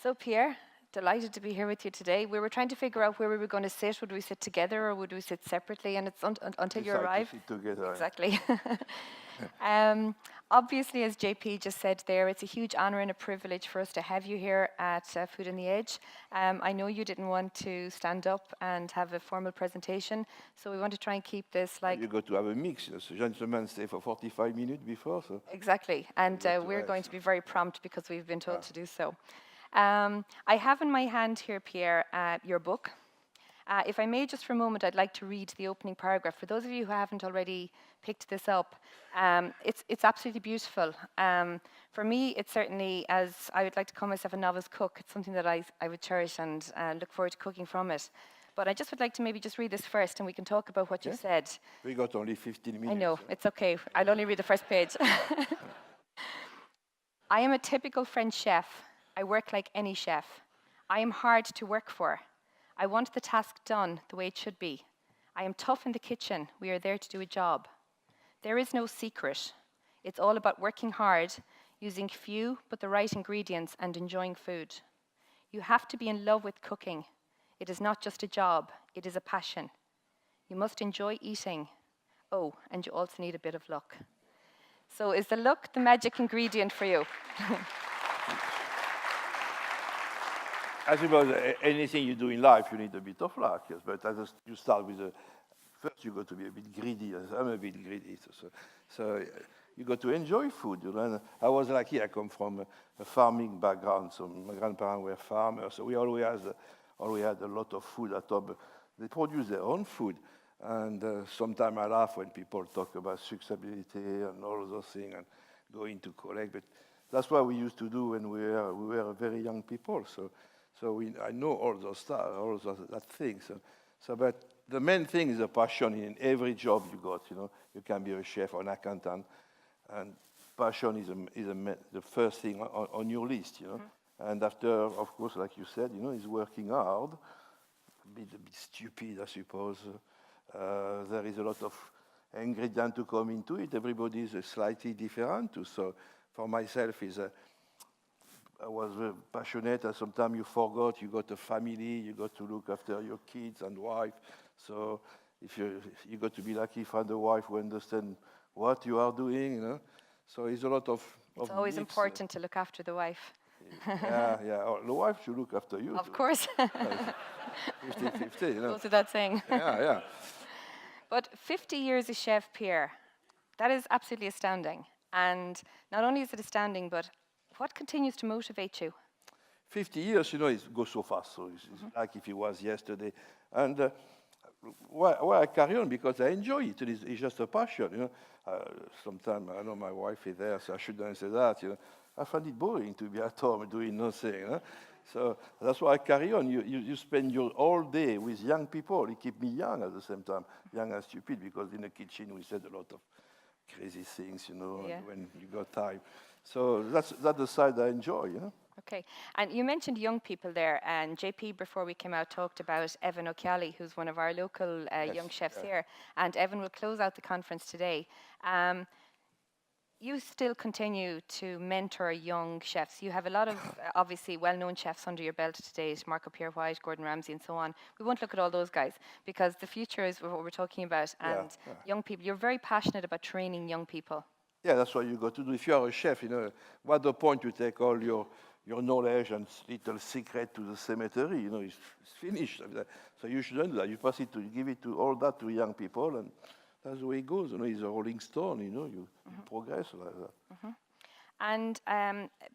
So Pierre, delighted to be here with you today. We were trying to figure out where we were going to sit. Would we sit together or would we sit separately? And it's until you Decide to arrive. sit together. Exactly. Obviously, as JP just said there, it's a huge honour and a privilege for us to have you here at Food on the Edge. I know you didn't want to stand up and have a formal presentation, so we want to try and keep this like... You got to have a mix. So gentlemen stay for 45 minutes before. So Exactly, and we're going to be very prompt because we've been told to do so. I have in my hand here, Pierre, your book. If I may, just for a moment, I'd like to read the opening paragraph. For those of you who haven't already picked this up, it's absolutely beautiful. For me, it's certainly, as I would like to call myself a novice cook, it's something that I would cherish and look forward to cooking from it. But I just would like to maybe just read this first and we can talk about what you said. we got only 15 minutes. I know, it's okay. I'll only read the first page. I am a typical French chef. I work like any chef. I am hard to work for. I want the task done the way it should be. I am tough in the kitchen. We are there to do a job. There is no secret. It's all about working hard, using few but the right ingredients and enjoying food. You have to be in love with cooking. It is not just a job, it is a passion. You must enjoy eating. Oh, and you also need a bit of luck. So is the luck the magic ingredient for you? I suppose anything you do in life, you need a bit of luck, yes. But you start with first you got to be a bit greedy. I'm a bit greedy, so you got to enjoy food. You know? And I was lucky. I come from a farming background, so my grandparents were farmers. So we always had a lot of food at home. They produce their own food, and sometimes I laugh when people talk about sustainability and all of those things and going to collect. But that's what we used to do when we were very young people. So I know all those stuff, all that things. But the main thing is a passion in every job you got. You know, you can be a chef or an accountant, and passion is the first thing on your list. You know, and after, of course, like you said, you know, is working hard, a bit stupid, I suppose. There is a lot of ingredient to come into it. Everybody is slightly different too. So for myself, I was very passionate, and sometimes you forgot you got a family, you got to look after your kids and wife. So if you got to be lucky, find a wife who understands what you are doing, you know. So it's a lot of It's always important to look after the wife. Yeah. Oh, the wife should look after you. Of course. 50-50, you know. Goes without saying. Yeah. But 50 years as chef, Pierre, that is absolutely astounding. And not only is it astounding, but what continues to motivate you? 50 years, you know, it goes so fast. So it's like if it was yesterday. And why I carry on? Because I enjoy it. It's just a passion, you know. Sometimes I know my wife is there, so I shouldn't say that, you know. I find it boring to be at home doing nothing, you know? So that's why I carry on. You spend your whole day with young people. It keeps me young at the same time, young and stupid, because in the kitchen we said a lot of crazy things, you know, when you got time. So that's the side I enjoy, you know. Okay, and you mentioned young people there, and JP, before we came out, talked about Evan O'Keally, who's one of our local young chefs here, and Evan will close out the conference today. You still continue to mentor young chefs. You have a lot of, obviously, well-known chefs under your belt to date, Marco Pierre White, Gordon Ramsay, and so on. We won't look at all those guys, because the future is what we're talking about, and young people. You're very passionate about training young people. Yeah, that's what you got to do. If you are a chef, you know, what's the point you take all your knowledge and little secret to the cemetery? You know, it's finished. So you shouldn't do that. You pass it give it to all that to young people, and that's the way it goes. You know, it's a rolling stone. You know, you progress like that. And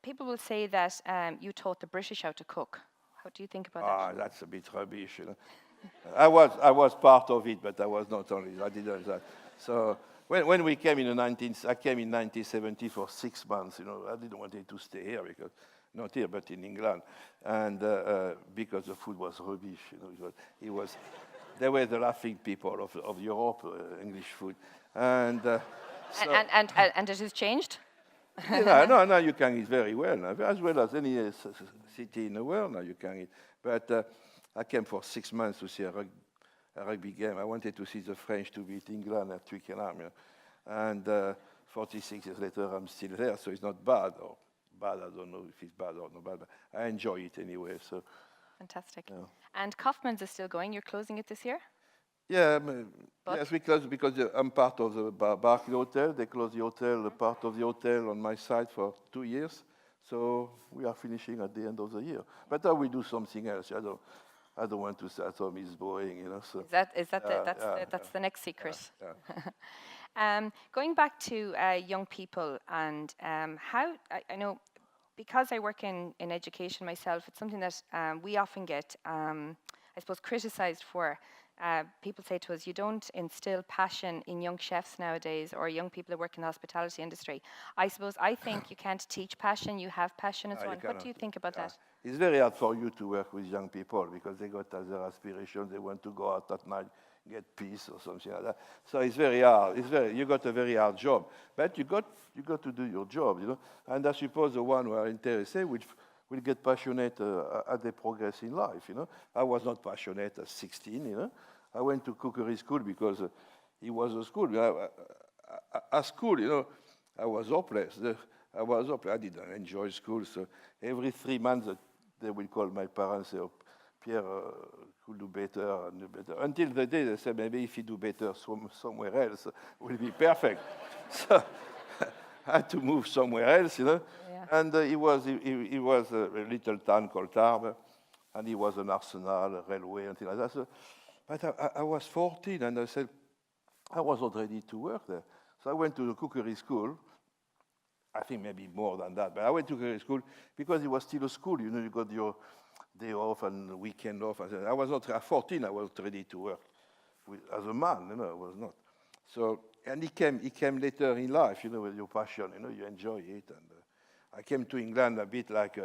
people will say that you taught the British how to cook. How do you think about that? That's a bit rubbish. You know, I was part of it, but I was not only. I didn't that. So. When we came in I came in 1970 for 6 months. You know, I didn't want to stay here because not here, but in England, and because the food was rubbish. You know, they were the laughing people of Europe, English food, and and it has changed. No, you can eat very well now, as well as any city in the world now you can eat. But I came for 6 months to see a rugby game. I wanted to see the French to beat England at Twickenham, you know? And 46 years later, I'm still there, so it's not bad. bad. I don't know if it's bad or not bad, but I enjoy it anyway. So, Fantastic. yeah. And Koffman's is still going. You're closing it this year? Yeah, But- yes, because I'm part of the Barclay Hotel. They closed the hotel, part of the hotel on my side for 2 years. So we are finishing at the end of the year. But I will do something else. I don't want to stay at home. It's boring, you know. So Is that that's the next secret? yeah. Going back to young people and how I know, because I work in education myself, it's something that we often get, I suppose, criticized for. People say to us, you don't instill passion in young chefs nowadays or young people who work in the hospitality industry. I suppose, I think you can't teach passion, you have passion and so on. What do you think about that? It's very hard for you to work with young people because they got other aspirations. They want to go out at night, get peace or something like that. So it's very hard. You got a very hard job. But you got to do your job, you know. And I suppose the one who are interested will get passionate as they progress in life, you know. I was not passionate at 16, you know. I went to cookery school because it was a school. At school, you know, I was hopeless. I didn't enjoy school. So every 3 months, they will call my parents and say, oh, Pierre could do better and do better. Until the day they said, maybe if you do better somewhere else, it will be perfect. So I had to move somewhere else, you know. Yeah. And it was a little town called Tarbes, and it was an arsenal, a railway, and things like that. So, but I was 14, and I said, I was not ready to work there. So I went to the cookery school. I think maybe more than that, but I went to cookery school because it was still a school. You know, you got your day off and weekend off. I was not, at 14, I was ready to work as a man, you know, I was not. So, and he came later in life, you know, with your passion, you know, you enjoy it. And I came to England a bit like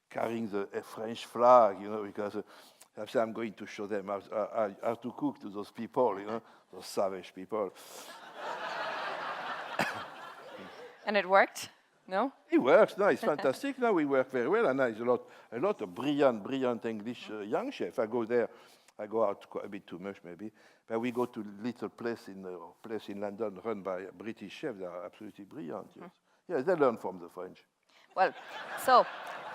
carrying a French flag, you know, because I said, I'm going to show them how to cook to those people, you know, those savage people. And it worked? No? It works. No, it's fantastic. Now we work very well, and there's a lot of brilliant English young chefs. I go there. I go out quite a bit too much, maybe. But we go to little place in London run by a British chef. They are absolutely brilliant. Yes. Yes, they learn from the French. Well, so,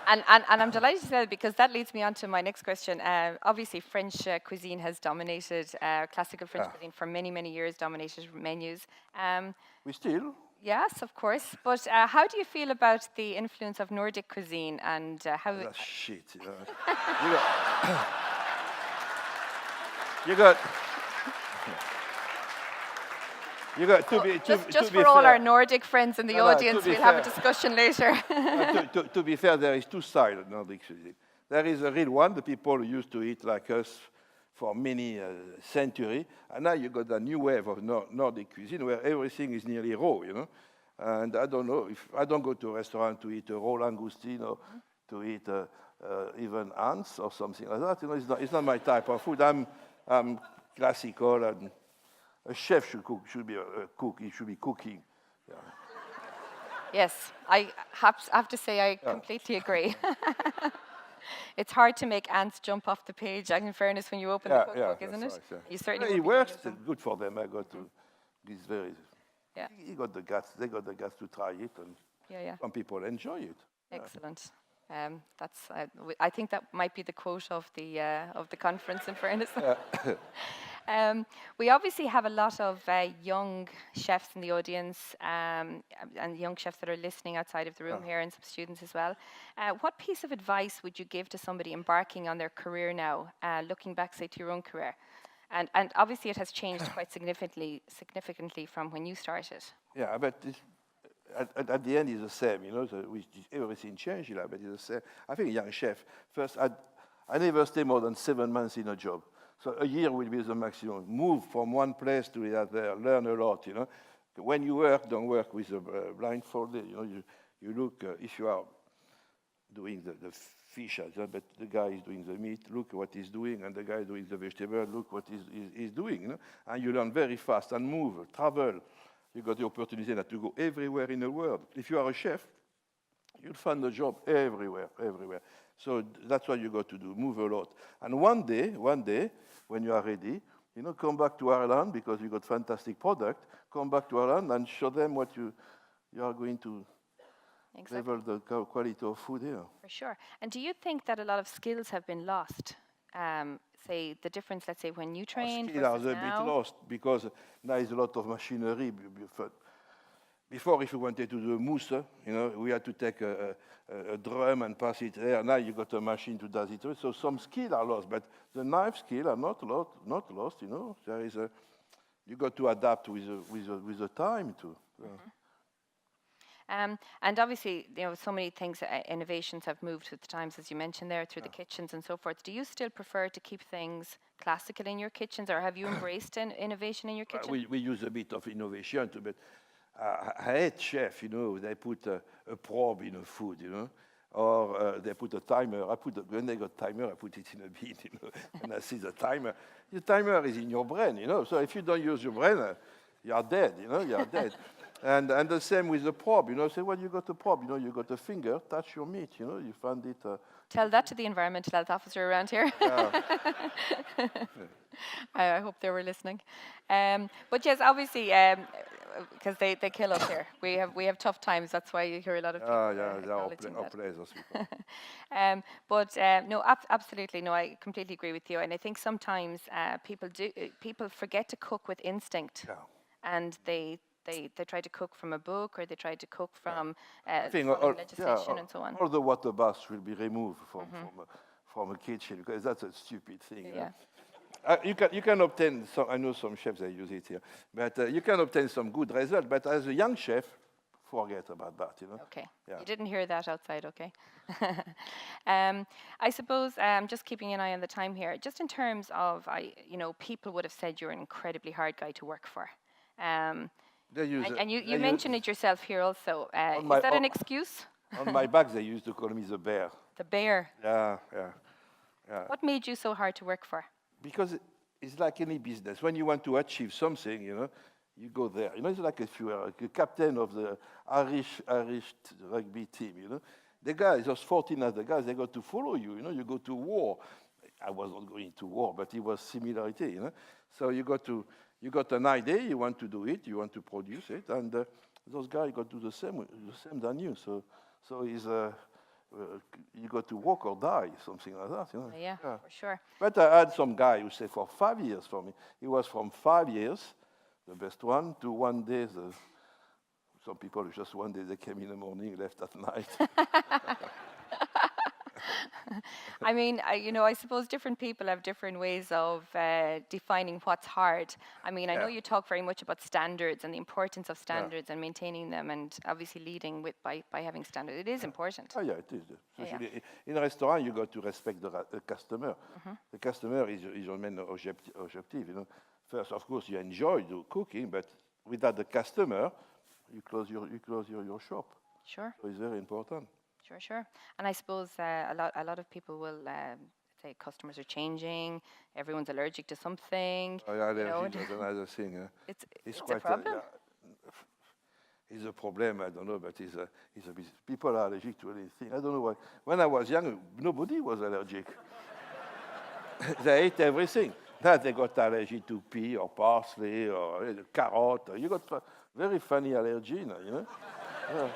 and I'm delighted to say that because that leads me on to my next question. Obviously, French cuisine has dominated, classical French cuisine for many, many years, dominated menus. We still? Yes, of course. But how do you feel about the influence of Nordic cuisine and how... That's shit. You know. you got to be just be for all fair. our Nordic friends in the audience, we'll have a discussion later. To be fair, there is two sides of Nordic cuisine. There is a real one, the people who used to eat like us for many centuries, and now you got a new wave of Nordic cuisine where everything is nearly raw, you know. And I don't know, if I don't go to a restaurant to eat a raw langoustine or to eat even ants or something like that, you know, it's not my type of food. I'm classical, and a chef should be a cook. He should be cooking. Yeah. Yes, I have to say I completely agree. It's hard to make ants jump off the page, in fairness, when you open the cookbook, isn't it? Right, yeah. You certainly It won't be works. doing it. Good for them. I got to. It's very. Yeah. He got the guts. They got the guts to try it, and Yeah. some people enjoy it. Excellent. That's. I think that might be the quote of the conference. In fairness. We obviously have a lot of young chefs in the audience and young chefs that are listening outside of the room here, and some students as well. What piece of advice would you give to somebody embarking on their career now, looking back, say, to your own career? And obviously it has changed quite significantly from when you started. Yeah, but at the end it's the same, you know. Everything changed, you know, but it's the same. I think a young chef, first, I never stay more than 7 months in a job. So a year will be the maximum. Move from one place to the other, learn a lot, you know. When you work, don't work with a blindfolded, you know. You look, if you are doing the fish, but the guy is doing the meat, look what he's doing, and the guy doing the vegetable, look what he's doing, you know. And you learn very fast and move, travel. You got the opportunity to go everywhere in the world. If you are a chef, you'll find a job everywhere. So that's what you got to do, move a lot. And one day, when you are ready, you know, come back to Ireland because you got fantastic product. Come back to Ireland and show them what you are going to exactly. level the quality of food here. For sure. And do you think that a lot of skills have been lost? Say the difference, let's say, when you trained Skills are versus a bit now? lost because now is a lot of machinery. Before, if you wanted to do a mousse, we had to take a drum and pass it there. Now you got a machine to do it. So some skills are lost, but the knife skill are not lost. There is you got to adapt with the time too. And obviously, so many things, innovations have moved with the times, as you mentioned there, through the kitchens and so forth. Do you still prefer to keep things classical in your kitchens, or have you embraced innovation in your kitchen? We use a bit of innovation too, but I hate chef, they put a probe in a food, or they put a timer. When they got timer, I put it in a bin, and I see the timer. The timer is in your brain, So if you don't use your brain, you are dead, You are dead. And the same with the probe, Say, well, you got a probe, you got a finger, touch your meat, You find it. Tell that to the environmental health officer around here. I hope they were listening. But yes, obviously, because they kill us here. We have tough times. That's why you hear a lot of people They are acknowledging that. pleasures, people. But no, absolutely no. I completely agree with you. And I think sometimes people forget to cook with instinct, and they try to cook from a book, or they try to cook from following legislation and so on. All the water baths will be removed from a kitchen because that's a stupid thing. Yeah. You can obtain some. I know some chefs that use it here, but you can obtain some good results. But as a young chef, forget about that. Okay. Yeah. You didn't hear that outside, okay? I suppose just keeping an eye on the time here. Just in terms of, people would have said you're an incredibly hard guy to work for. And you mentioned it yourself here also. Is that an excuse? On my back, they used to call me the bear. The bear. Yeah. What made you so hard to work for? Because it's like any business. When you want to achieve something, you go there. It's like if you are a captain of the Irish rugby team. The guys, those 14 other guys, they got to follow you. You go to war. I was not going to war, but it was similarity. So you got an idea, you want to do it, you want to produce it, and those guys got to do the same than you. So it's you got to work or die, something like that. Yeah, for sure. But I had some guy who said for 5 years for me. He was from 5 years, the best one, to 1 day. Some people just 1 day they came in the morning, left at night. I mean, I suppose different people have different ways of defining what's hard. I mean, I know you talk very much about standards and the importance of standards and maintaining them, and obviously leading by having standards. It is important. Oh, yeah, it is. Especially in a restaurant, you got to respect the customer. The customer is your main objective. First, of course, you enjoy the cooking, but without the customer, you close your shop. Sure. So it's very important. Sure. And I suppose a lot of people will say customers are changing, everyone's allergic to something. Oh, yeah, allergy is another thing. It's quite a problem. It's a problem, I don't know, but people are allergic to anything. I don't know why. When I was young, nobody was allergic. They ate everything. Now they got allergy to pea or parsley or carrot. You got very funny allergy now, Yeah.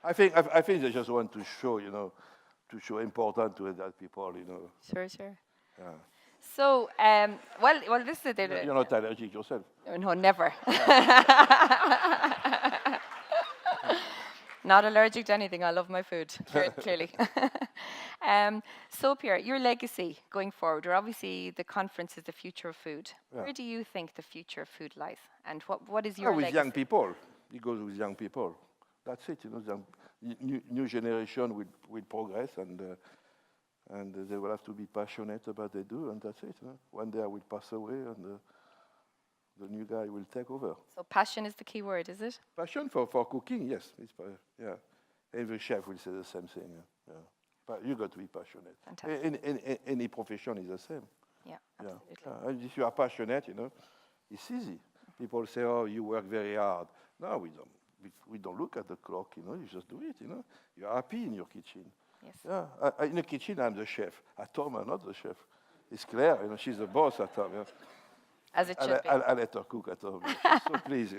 I think they just want to show, to show important to that people, Sure. Yeah. So, well, this is it. You're not allergic yourself. No, never. Not allergic to anything. I love my food, clearly. So, Pierre, your legacy going forward, or obviously the conference is the future of food. Yeah. Where do you think the future of food lies? And what is your legacy? With young people. It goes with young people. That's it, The new generation will progress, and they will have to be passionate about what they do, and that's it. One day I will pass away, and the new guy will take over. So passion is the key word, is it? Passion for cooking, yes. Every chef will say the same thing. Yeah. But you got to be passionate. Fantastic. Any profession is the same. Yeah, absolutely. And if you are passionate, it's easy. People say, "Oh, you work very hard." No, we don't. We don't look at the clock, you just do it, You're happy in your kitchen. Yes. Yeah. In the kitchen, I'm the chef. At home, I'm not the chef. It's Claire, she's the boss at home. Yeah. As it should be. I let her cook at home. She's so pleased,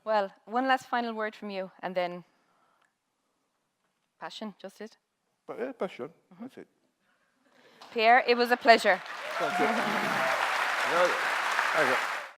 Well, one last final word from you, and then passion, just it. Passion, that's it. Pierre, it was a pleasure. Thank you.